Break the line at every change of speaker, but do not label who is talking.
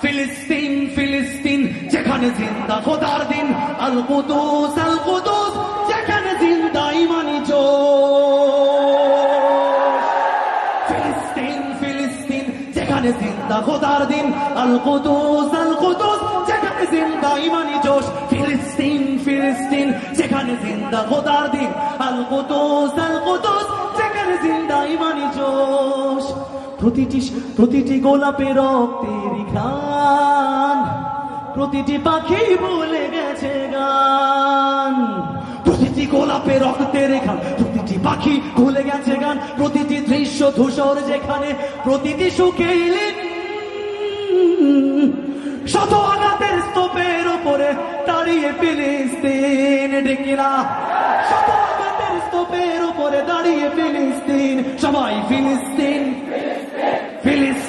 ফিলিস্তিন ফিলিস্তিন যেখানে জিন্দা খোদার দিন, আল কুদুস যেখানে জিন্দা ইমানি জোশ। ফিলিস্তিন ফিলিস্তিন যেখানে জিন্দা খোদার দিন, আল কুদুস যেখানে জিন্দা ইমানি জোশ। ফিলিস্তিন ফিলিস্তিন যেখানে জিন্দা খোদার দিন, আল কুদুস যেখানে জিন্দা ইমানি জোশ। প্রতিটি গোলাপে রক্তের ঘ্রাণ, প্রতিটি পাখি ভুলে গেছে গান। প্রতিটি গোলাপে রক্তের ঘ্রাণ, প্রতিটি পাখি ভুলে গেছে গান। প্রতিটি দৃশ্য ধূসর যেখানে, প্রতিটি সুখে শত আঘাতের স্তূপের উপরে দাঁড়িয়ে ফিলিস্তিন। ডেকিরা শত আঘাতের স্তূপের উপরে দাঁড়িয়ে ফিলিস্তিন। সবাই ফিলিস্তিন ফিলিস্তিন।